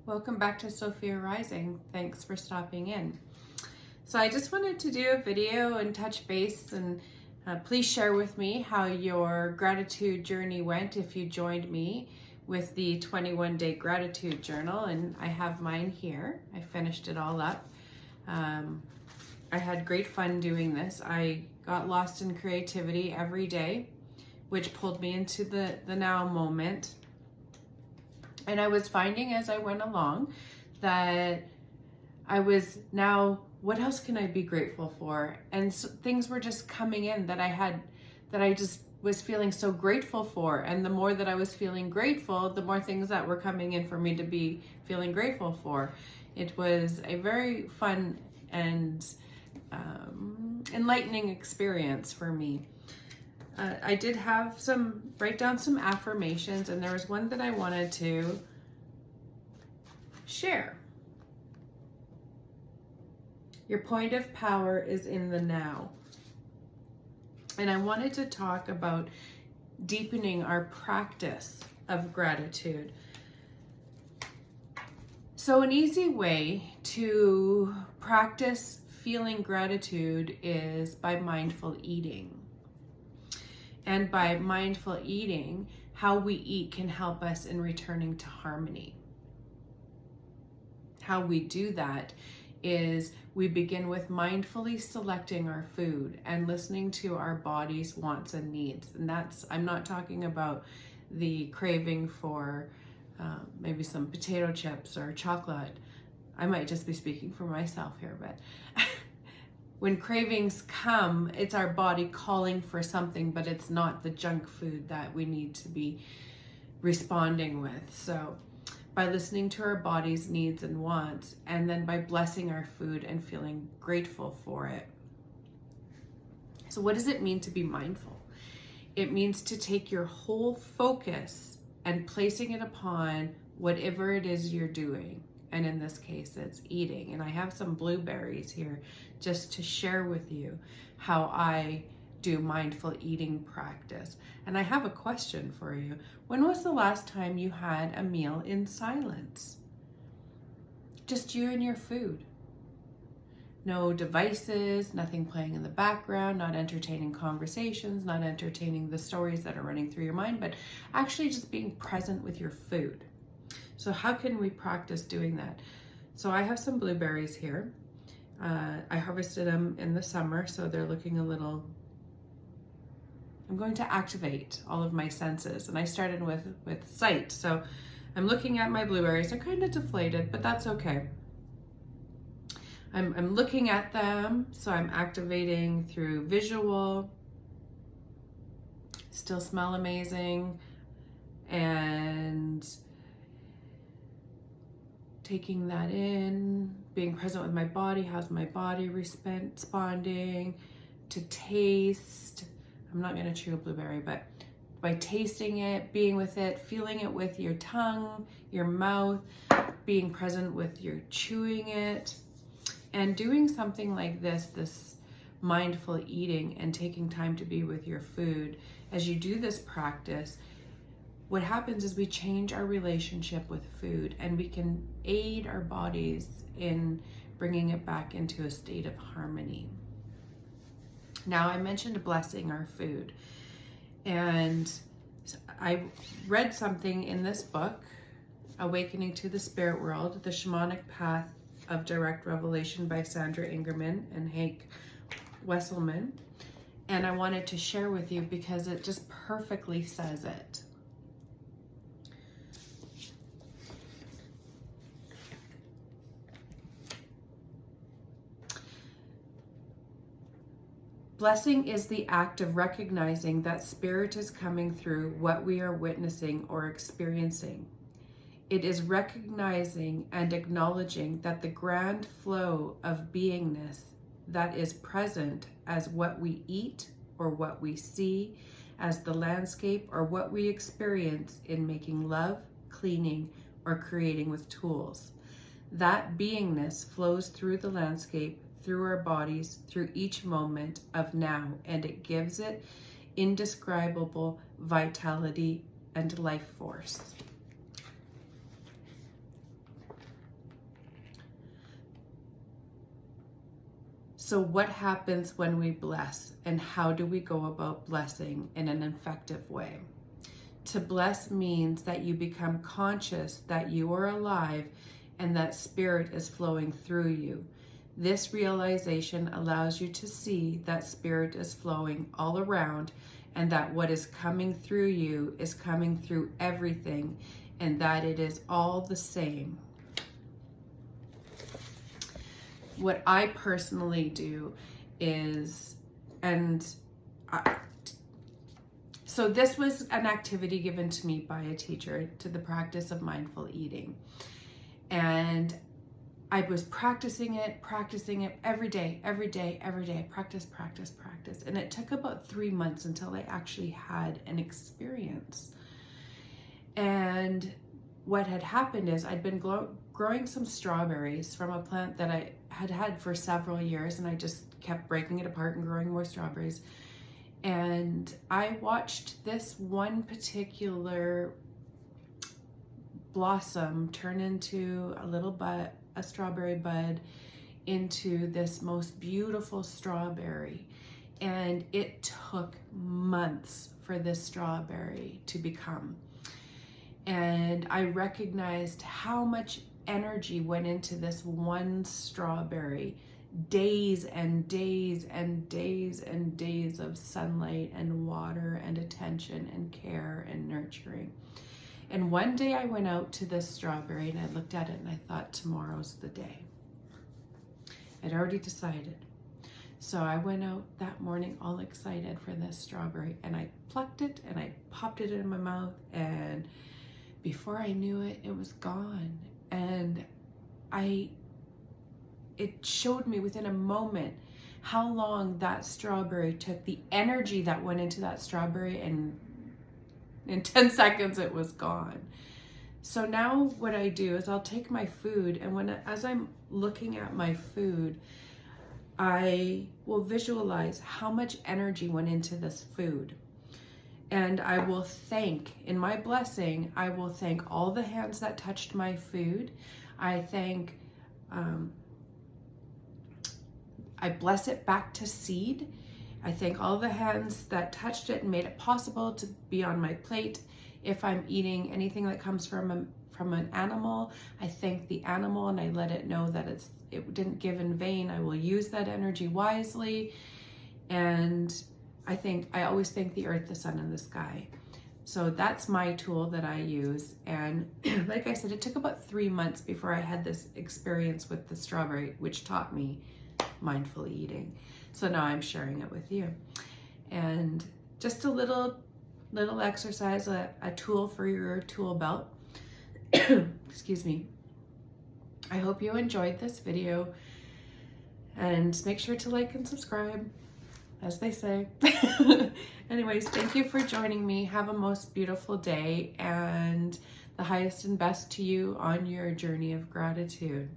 Welcome back to Sophia Rising. Thanks for stopping in. So I just wanted to do a video and touch base, and please share with me how your gratitude journey went if you joined me with the 21-day gratitude journal, and I have mine here. I finished it all up. I had great fun doing this. I got lost in creativity every day, which pulled me into the now moment. And I was finding as I went along that I was now, what else can I be grateful for? And so things were just coming in that I just was feeling so grateful for. And the more that I was feeling grateful, the more things that were coming in for me to be feeling grateful for. It was a very fun and enlightening experience for me. I did have write down some affirmations, and there was one that I wanted to share. Your point of power is in the now. And I wanted to talk about deepening our practice of gratitude. So an easy way to practice feeling gratitude is by mindful eating. And by mindful eating, how we eat can help us in returning to harmony. How we do that is we begin with mindfully selecting our food and listening to our body's wants and needs. And I'm not talking about the craving for maybe some potato chips or chocolate. I might just be speaking for myself here, but when cravings come, it's our body calling for something, but it's not the junk food that we need to be responding with. So by listening to our body's needs and wants, and then by blessing our food and feeling grateful for it. So what does it mean to be mindful? It means to take your whole focus and placing it upon whatever it is you're doing. And in this case, it's eating. And I have some blueberries here just to share with you how I do mindful eating practice. And I have a question for you. When was the last time you had a meal in silence? Just you and your food. No devices, nothing playing in the background, not entertaining conversations, not entertaining the stories that are running through your mind, but actually just being present with your food. So how can we practice doing that? So I have some blueberries here. I harvested them in the summer, so they're looking a little, I'm going to activate all of my senses. And I started with sight. So I'm looking at my blueberries. They're kind of deflated, but that's okay. I'm looking at them, so I'm activating through visual. Still smell amazing. And taking that in, being present with my body. How's my body responding? To taste. I'm not going to chew a blueberry, but by tasting it, being with it, feeling it with your tongue, your mouth, being present with your chewing it, and doing something like this mindful eating and taking time to be with your food. As you do this practice, what happens is we change our relationship with food, and we can aid our bodies in bringing it back into a state of harmony. Now, I mentioned blessing our food, and I read something in this book, Awakening to the Spirit World, The Shamanic Path of Direct Revelation by Sandra Ingerman and Hank Wesselman, and I wanted to share with you because it just perfectly says it. Blessing is the act of recognizing that Spirit is coming through what we are witnessing or experiencing. It is recognizing and acknowledging that the grand flow of beingness that is present as what we eat or what we see, as the landscape or what we experience in making love, cleaning, or creating with tools. That beingness flows through the landscape, through our bodies, through each moment of now, and it gives it indescribable vitality and life force. So what happens when we bless, and how do we go about blessing in an effective way? To bless means that you become conscious that you are alive and that spirit is flowing through you. This realization allows you to see that spirit is flowing all around, and that what is coming through you is coming through everything, and that it is all the same. What I personally do is, so this was an activity given to me by a teacher, to the practice of mindful eating. And I was practicing it every day, practice. And it took about 3 months until I actually had an experience. And what had happened is I'd been growing some strawberries from a plant that I had for several years, and I just kept breaking it apart and growing more strawberries. And I watched this one particular blossom turn into a little bud, a strawberry bud, into this most beautiful strawberry. And it took months for this strawberry to become. And I recognized how much energy went into this one strawberry. Days and days and days and days of sunlight and water and attention and care and nurturing. And one day I went out to this strawberry and I looked at it and I thought, tomorrow's the day. I'd already decided. So I went out that morning all excited for this strawberry, and I plucked it and I popped it in my mouth, and before I knew it, it was gone. And it showed me within a moment how long that strawberry took, the energy that went into that strawberry, and in 10 seconds it was gone. So now what I do is I'll take my food, and as I'm looking at my food, I will visualize how much energy went into this food. And I will thank, in my blessing, I will thank all the hands that touched my food. I bless it back to seed. I thank all the hands that touched it and made it possible to be on my plate. If I'm eating anything that comes from an animal, I thank the animal and I let it know that it didn't give in vain. I will use that energy wisely. And I always thank the earth, the sun, and the sky. So that's my tool that I use. And like I said, it took about 3 months before I had this experience with the strawberry, which taught me mindful eating. So now I'm sharing it with you. And just a little exercise, a tool for your tool belt. Excuse me. I hope you enjoyed this video, and make sure to like and subscribe, as they say. Anyways, thank you for joining me. Have a most beautiful day, and the highest and best to you on your journey of gratitude.